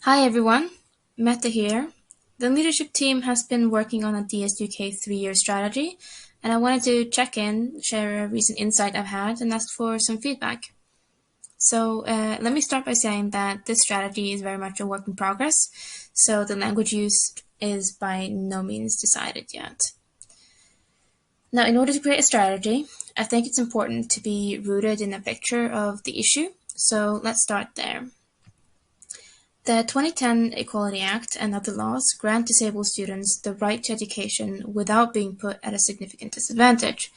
Hi everyone, Mette here. The leadership team has been working on a DSUK 3-year strategy, and I wanted to check in, share a recent insight I've had, and ask for some feedback. So let me start by saying that this strategy is very much a work in progress, so the language used is by no means decided yet. Now, in order to create a strategy, I think it's important to be rooted in a picture of the issue, so let's start there. The 2010 Equality Act and other laws grant disabled students the right to education without being put at a significant disadvantage,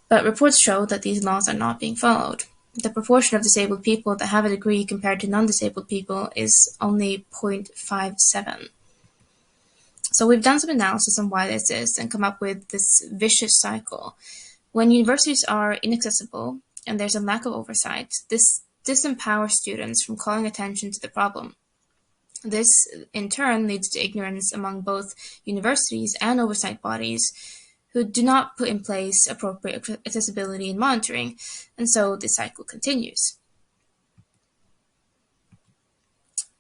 but reports show that these laws are not being followed. The proportion of disabled people that have a degree compared to non-disabled people is only 0.57. So we've done some analysis on why this is and come up with this vicious cycle. When universities are inaccessible and there's a lack of oversight, this disempowers students from calling attention to the problem. This, in turn, leads to ignorance among both universities and oversight bodies who do not put in place appropriate accessibility and monitoring, and so the cycle continues.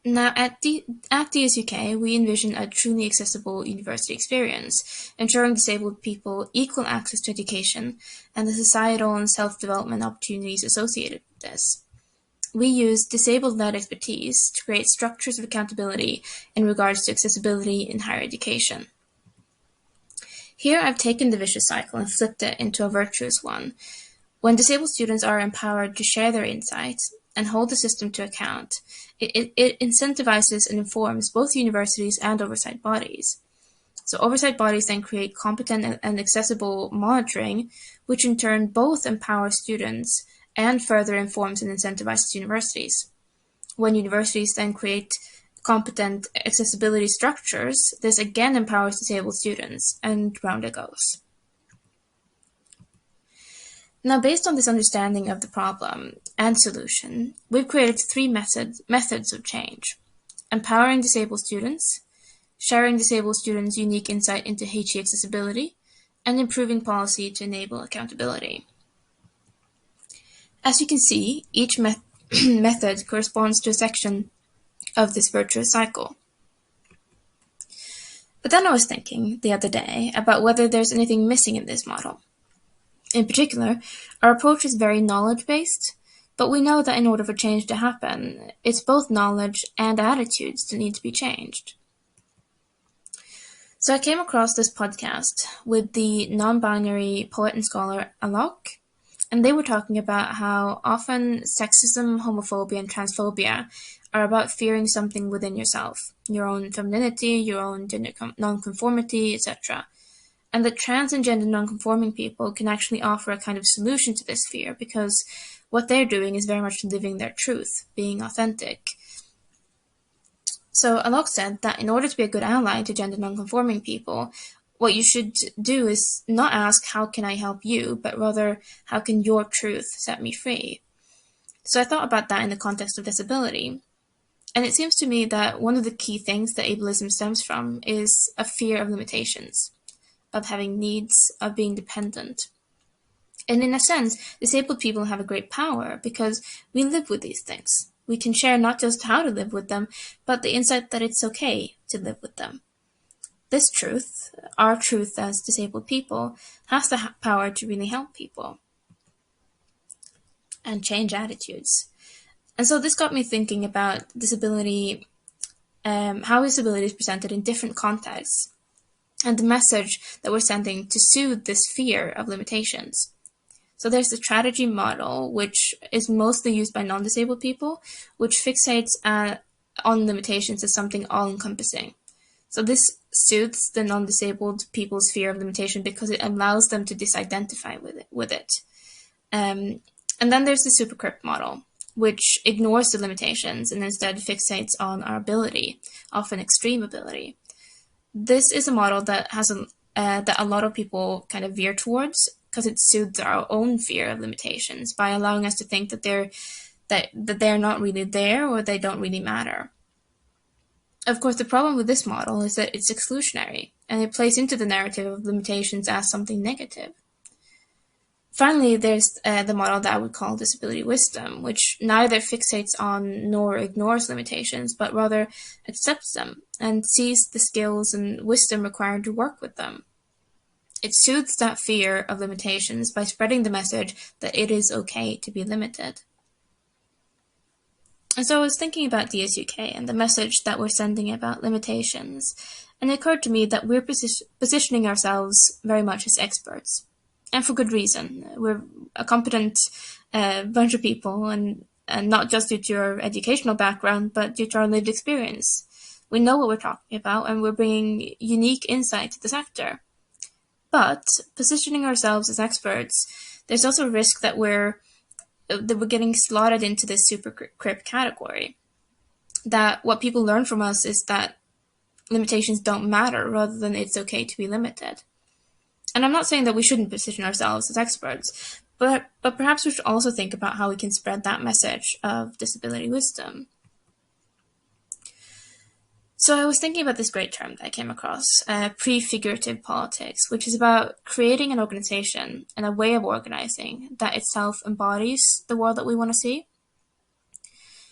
Now, at DSUK, we envision a truly accessible university experience, ensuring disabled people equal access to education and the societal and self-development opportunities associated with this. We use disabled-led expertise to create structures of accountability in regards to accessibility in higher education. Here I've taken the vicious cycle and flipped it into a virtuous one. When disabled students are empowered to share their insights and hold the system to account, it incentivizes and informs both universities and oversight bodies. So oversight bodies then create competent and accessible monitoring, which in turn both empowers students and further informs and incentivizes universities. When universities then create competent accessibility structures, this again empowers disabled students, and round it goes. Now, based on this understanding of the problem and solution, we've created three methods of change: empowering disabled students, sharing disabled students' unique insight into HE accessibility, and improving policy to enable accountability. As you can see, each method corresponds to a section of this virtuous cycle. But then I was thinking the other day about whether there's anything missing in this model. In particular, our approach is very knowledge-based, but we know that in order for change to happen, it's both knowledge and attitudes that need to be changed. So I came across this podcast with the non-binary poet and scholar Alok, and they were talking about how often sexism, homophobia, and transphobia are about fearing something within yourself, your own femininity, your own gender nonconformity, etc. And that trans and gender nonconforming people can actually offer a kind of solution to this fear, because what they're doing is very much living their truth, being authentic. So Alok said that in order to be a good ally to gender nonconforming people, what you should do is not ask, how can I help you, but rather, how can your truth set me free? So I thought about that in the context of disability. And it seems to me that one of the key things that ableism stems from is a fear of limitations, of having needs, of being dependent. And in a sense, disabled people have a great power because we live with these things. We can share not just how to live with them, but the insight that it's okay to live with them. This truth, our truth as disabled people, has the power to really help people and change attitudes. And so this got me thinking about disability, how disability is presented in different contexts, and the message that we're sending to soothe this fear of limitations. So there's the strategy model, which is mostly used by non-disabled people, which fixates on limitations as something all-encompassing. So this soothes the non-disabled people's fear of limitation because it allows them to disidentify with it. And then there's the superscript model, which ignores the limitations and instead fixates on our ability, often extreme ability. This is a model that has that a lot of people kind of veer towards because it soothes our own fear of limitations by allowing us to think that they're not really there or they don't really matter. Of course, the problem with this model is that it's exclusionary, and it plays into the narrative of limitations as something negative. Finally, there's the model that I would call disability wisdom, which neither fixates on nor ignores limitations, but rather accepts them and sees the skills and wisdom required to work with them. It soothes that fear of limitations by spreading the message that it is okay to be limited. And so I was thinking about DSUK and the message that we're sending about limitations, and it occurred to me that we're positioning ourselves very much as experts. And for good reason. We're a competent bunch of people, and not just due to our educational background, but due to our lived experience. We know what we're talking about, and we're bringing unique insight to the sector. But positioning ourselves as experts, there's also a risk that we're getting slotted into this superscript category. That what people learn from us is that limitations don't matter, rather than it's okay to be limited. And I'm not saying that we shouldn't position ourselves as experts, but perhaps we should also think about how we can spread that message of disability wisdom. So I was thinking about this great term that I came across, prefigurative politics, which is about creating an organization and a way of organizing that itself embodies the world that we want to see.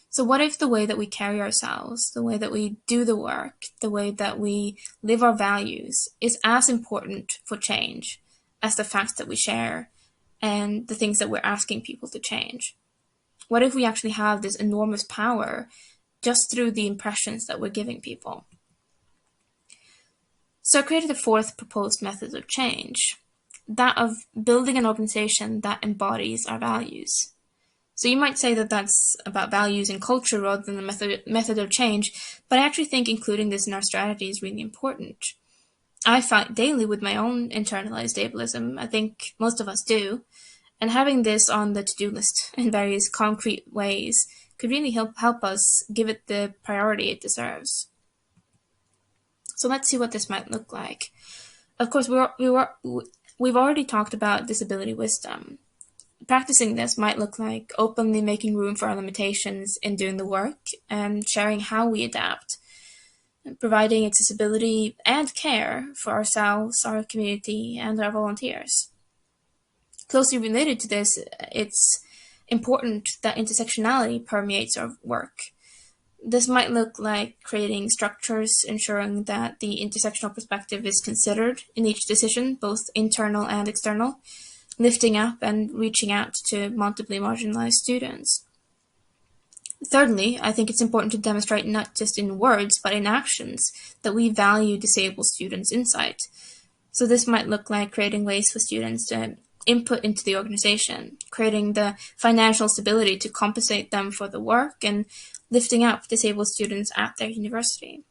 So what if the way that we carry ourselves, the way that we do the work, the way that we live our values is as important for change as the facts that we share and the things that we're asking people to change? What if we actually have this enormous power just through the impressions that we're giving people? So I created a fourth proposed method of change, that of building an organization that embodies our values. So you might say that that's about values and culture rather than the method of change, but I actually think including this in our strategy is really important. I fight daily with my own internalized ableism. I think most of us do. And having this on the to-do list in various concrete ways could really help us give it the priority it deserves. So let's see what this might look like. Of course, we've already talked about disability wisdom. Practicing this might look like openly making room for our limitations in doing the work and sharing how we adapt, providing accessibility and care for ourselves, our community, and our volunteers. Closely related to this, it's important that intersectionality permeates our work. This might look like creating structures, ensuring that the intersectional perspective is considered in each decision, both internal and external, lifting up and reaching out to multiply marginalized students. Thirdly, I think it's important to demonstrate not just in words, but in actions, that we value disabled students' insight. So this might look like creating ways for students to input into the organization, creating the financial stability to compensate them for the work, and lifting up disabled students at their university.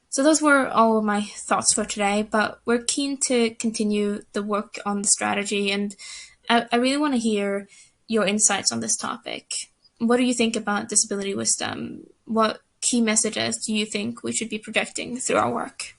So those were all of my thoughts for today, but we're keen to continue the work on the strategy, and I really want to hear your insights on this topic. What do you think about disability wisdom? What key messages do you think we should be projecting through our work?